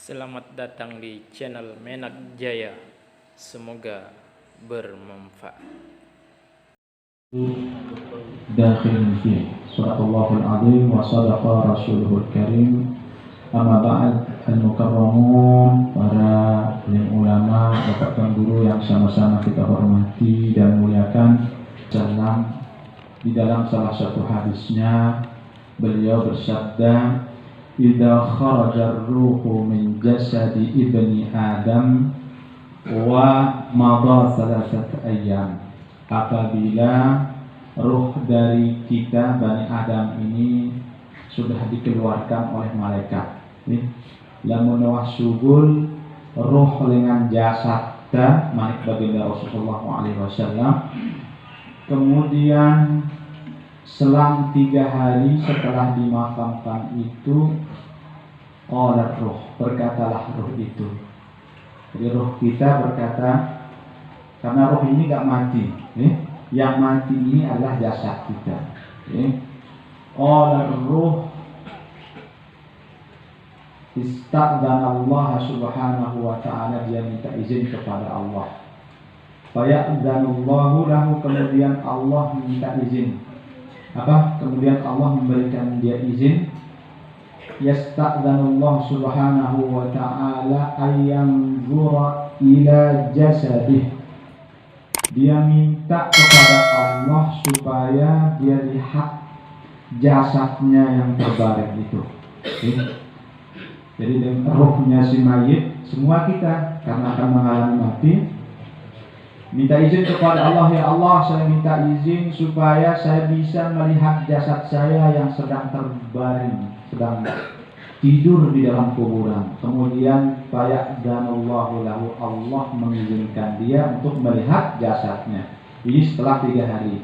Selamat datang di channel Menak Jaya. Semoga bermanfaat. Dakhil fi Suratallahul Azim wa sadaqa Rasuluhul Karim. Amma ba'd, al-mukarramun, para ulama, bapak dan guru yang sama-sama kita hormati dan muliakan. Di dalam salah satu hadisnya beliau bersabda, "Idza kharaja ar-ruhu min jasadi ibni Adam wa madha salasat ayyam." Apabila ruh dari kita Bani Adam ini sudah dikeluarkan oleh malaikat, lamun wasugul ruh dengan jasad manik baginda Rasulullah SAW, kemudian selang 3 hari setelah dimakamkan itu, qalat ruh, berkatalah ruh itu. Jadi ruh kita berkata, karena ruh ini gak mati, yang mati ini adalah jasad kita. Qalat ruh, ista'dzana Allah subhanahu wa ta'ala, dia minta izin kepada Allah. Faya'dzanullahu lahu, kemudian Allah minta izin. Kemudian Allah memberikan dia izin. Yasta'dzanullahu subhanahu wa ta'ala ayyanzura ila jasadih. Dia minta kepada Allah supaya dia lihat jasadnya yang terbaring itu. Jadi dengan ruhnya si mayit, semua kita karena akan mengalami mati, minta izin kepada Allah, ya Allah, saya minta izin supaya saya bisa melihat jasad saya yang sedang terbaring, sedang tidur di dalam kuburan. Kemudian faya'dzanullahu lahu, Allah mengizinkan dia untuk melihat jasadnya. Ini setelah 3 hari.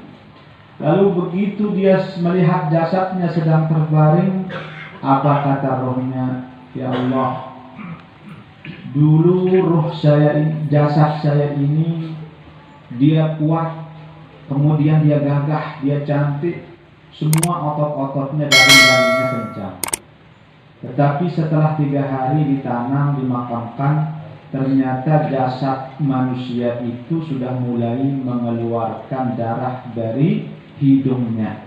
Lalu begitu dia melihat jasadnya sedang terbaring, apa kata rohnya? Ya Allah, dulu ruh saya, jasad saya ini dia kuat, kemudian dia gagah, dia cantik, semua otot-ototnya, daging-dagingnya kencang. Tetapi setelah 3 hari ditanam, dimakamkan, ternyata jasad manusia itu sudah mulai mengeluarkan darah dari hidungnya.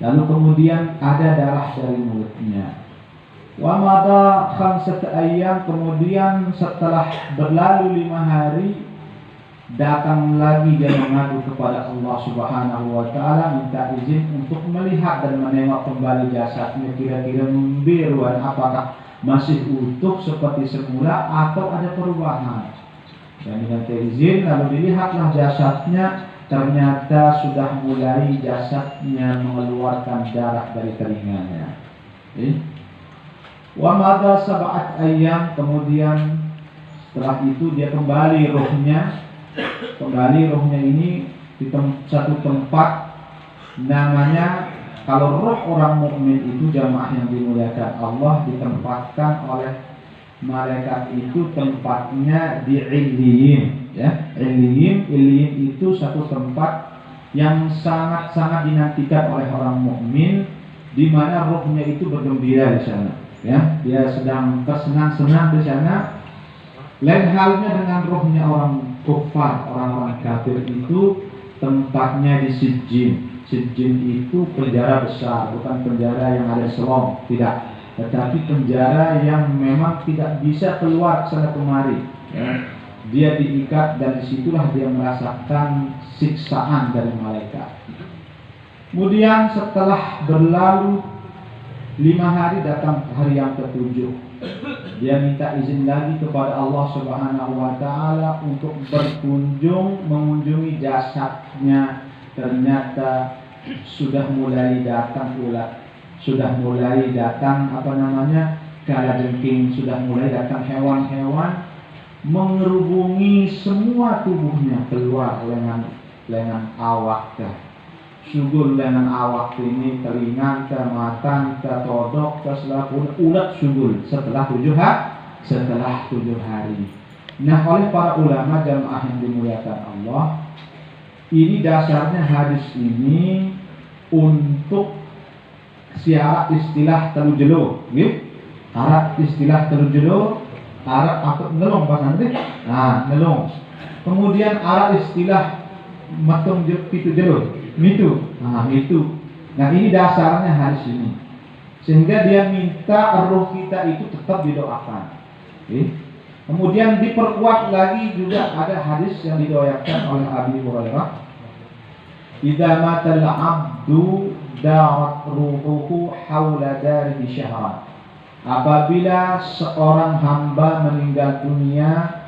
Lalu kemudian ada darah dari mulutnya. Wa madha khamsat ayyam, kemudian setelah berlalu 5 hari, datang lagi dia mengadu kepada Allah Subhanahu wa ta'ala, minta izin untuk melihat dan menengok kembali jasadnya, kira-kira membiruan, apakah masih utuh seperti semula atau ada perubahan. Dan dengan izin lalu dilihatlah jasadnya, ternyata sudah mulai jasadnya mengeluarkan darah dari telinganya. Wa madha sab'at ayyam, kemudian setelah itu dia kembali rohnya ini di satu tempat, namanya, kalau roh orang mukmin itu jamaah yang dimuliakan Allah, ditempatkan oleh malaikat itu tempatnya di Illiyin, ya. Illiyin itu satu tempat yang sangat-sangat dinantikan oleh orang mukmin, di mana rohnya itu bergembira di sana, ya. Dia sedang bersenang-senang di sana. Lain halnya dengan rohnya orang kufar, orang-orang kafir itu tempatnya di Sijjin. Sijjin itu penjara besar, bukan penjara yang ada selong, tidak, tetapi penjara yang memang tidak bisa keluar sana kemari, ya. Dia diikat dan disitulah dia merasakan siksaan dari malaikat. Kemudian setelah berlalu 5 hari, datang hari yang ke-7. Dia minta izin lagi kepada Allah Subhanahu wa ta'ala untuk mengunjungi jasadnya. Ternyata sudah mulai datang ulat, sudah mulai datang kalajengking, sudah mulai datang hewan-hewan mengerubungi semua tubuhnya, keluar lengan awak, sugul dengan awak ini, telinga, mata, todok, selapun ulat sugul setelah 7 hari. Nah, oleh para ulama jamaah yang dimuliakan Allah, ini dasarnya hadis ini untuk syarat istilah telujelo, Arab istilah telujelo Arab atau ngelong bahasa nanti. Nah, ngelong. Kemudian Arab istilah matung pitu jeruk, mitu. Nah, mitu. Nah, ini dasarnya hadis ini. Sehingga dia minta roh kita itu tetap didoakan. Kemudian diperkuat lagi juga ada hadis yang didoakan oleh Abi Hurairah. Idza matal 'abdu darat ruhuhu haula dari syahran. Apabila seorang hamba meninggal dunia,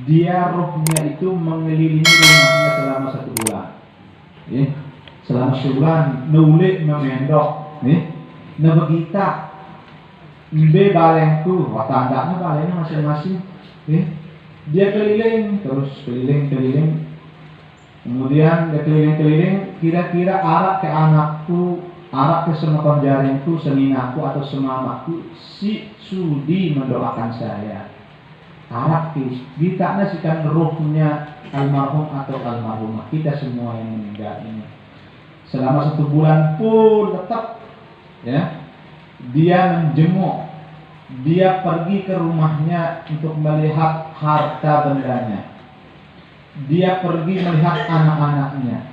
dia rohnya itu mengelilingi rumahnya selama 1 bulan. Selama sebulan nulik memendok, nebegita, mbe balengku, tandanya balengnya masing-masing. Dia keliling terus keliling. Kemudian dia keliling, kira-kira arah ke anakku, arah ke semakon jaringku, seninaku atau semamaku, si sudi mendoakan saya. Arah kita nasikan rohnya almarhum atau almarhumah kita semua yang meninggal ini. Selama 1 bulan pun tetap dia menjenguk, dia pergi ke rumahnya untuk melihat harta bendanya, dia pergi melihat anak-anaknya,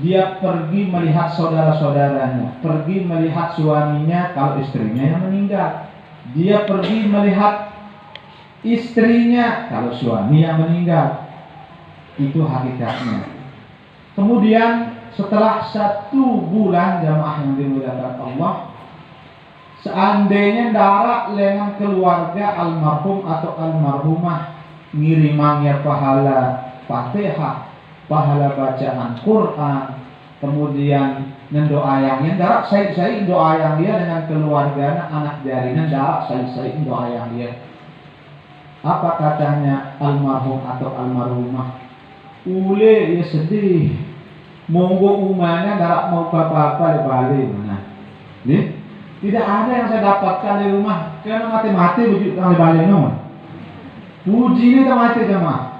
dia pergi melihat saudara-saudaranya, pergi melihat suaminya kalau istrinya yang meninggal, dia pergi melihat istrinya kalau suami yang meninggal. Itu hakikatnya. Kemudian setelah 1 bulan jamaah yang dimuliakan Allah, seandainya darah lengan keluarga almarhum atau almarhumah ngirimannya pahala Fatihah, pahala bacaan Quran, kemudian mendoayangnya darah saya doa yang dia dengan keluarganya, anak jarinan darah saya doa yang dia. Apa katanya almarhum atau almarhumah? Ule ya sedih, monggo umanya darah mau apa-apa di Bali mana? Tidak ada yang saya dapatkan di rumah karena mati-mati begitu di Bali nomor. Puji ini tak mati jemaah.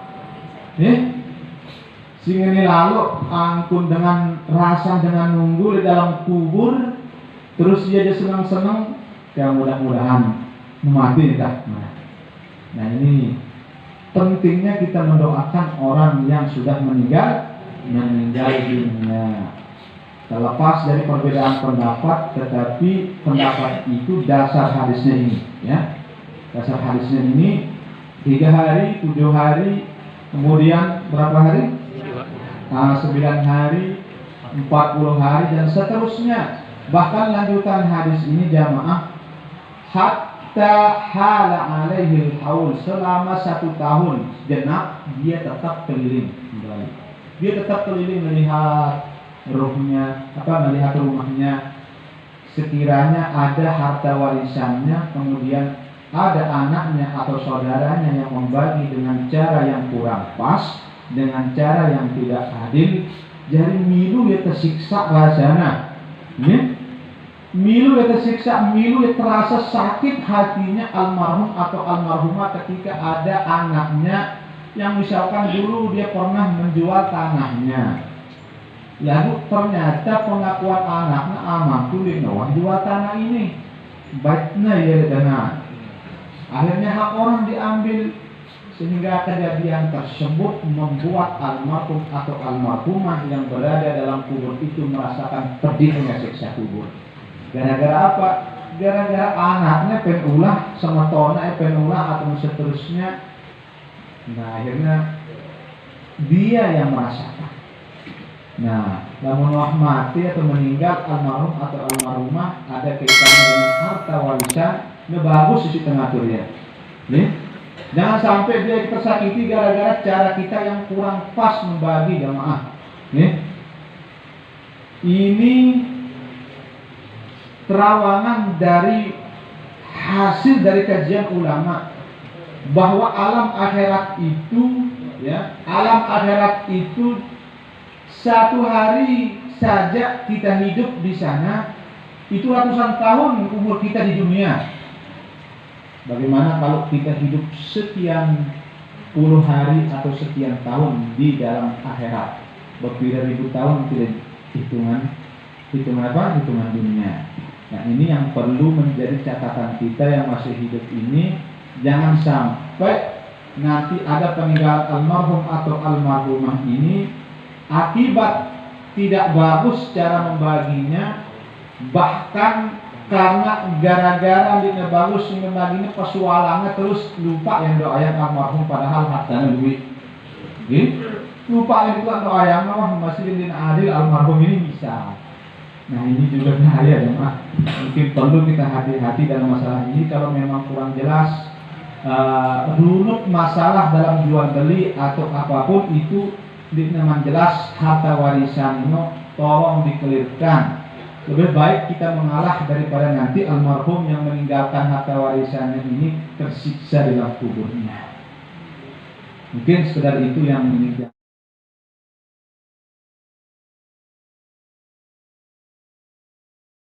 Sehingga ini lalu angkun dengan rasa dengan nunggu di dalam kubur, terus dia senang-senang, ya mudah-mudahan mati dah. Nah ini pentingnya kita mendoakan orang yang sudah meninggal dunia. Terlepas dari perbedaan pendapat, tetapi pendapat itu dasar hadisnya ini, Dasar hadisnya ini 3 hari, 7 hari, kemudian berapa hari? 9 hari, 40 hari dan seterusnya. Bahkan lanjutan hadis ini jamaah, hatta hala alaihi haul, selama 1 tahun genap dia tetap keliling kembali. Dia tetap keliling melihat rohnya, melihat rumahnya. Sekiranya ada harta warisannya, kemudian ada anaknya atau saudaranya yang membagi dengan cara yang kurang pas, dengan cara yang tidak adil, jadi milu ya tersiksa bahasana. Milu ya tersiksa, milu ya terasa sakit hatinya almarhum atau almarhumah ketika ada anaknya yang misalkan dulu dia pernah menjual tanahnya. Lalu ternyata pengakuan anaknya amanku dia jual tanah ini. Baiknya ya dengan akhirnya hak orang diambil, sehingga kejadian tersebut membuat almarhum atau almarhumah yang berada dalam kubur itu merasakan pedihnya siksa kubur. Gara-gara apa? Gara-gara anaknya penulah sama tona penulah atau seterusnya. Nah akhirnya dia yang merasakan. Nah, namun mati atau meninggal almarhum atau almarhumah ada kaitannya dengan harta warisan. Ini bagus sisi tengah dia. Jangan sampai dia tersakiti gara-gara cara kita yang kurang pas membagi jamaah. Ini terawangan dari hasil dari kajian ulama bahwa alam akhirat itu, alam akhirat itu 1 hari saja kita hidup di sana itu ratusan tahun umur kita di dunia. Bagaimana kalau kita hidup sekian puluh hari atau sekian tahun di dalam akhirat? Berpuluh-ribu tahun tidak hitungan dunia. Nah ini yang perlu menjadi catatan kita yang masih hidup ini, Jangan sampai nanti ada peninggalan almarhum atau almarhumah ini akibat tidak bagus cara membaginya, bahkan karena gara-gara dia bagus membaginya pesualannya terus lupa yang doa yang almarhum padahal hartanya duit. Lupa yang itu doa yang masih din adil almarhum ini bisa. Nah ini juga bahaya jemaah. Mungkin perlu kita hati-hati dalam masalah ini. Kalau memang kurang jelas runut masalah dalam jual beli atau apapun itu memang jelas harta warisan ini tolong dikelirkan. Lebih baik kita mengalah daripada nanti almarhum yang meninggalkan harta warisannya ini tersiksa di dalam kuburnya. Mungkin sekedar itu yang meninggal.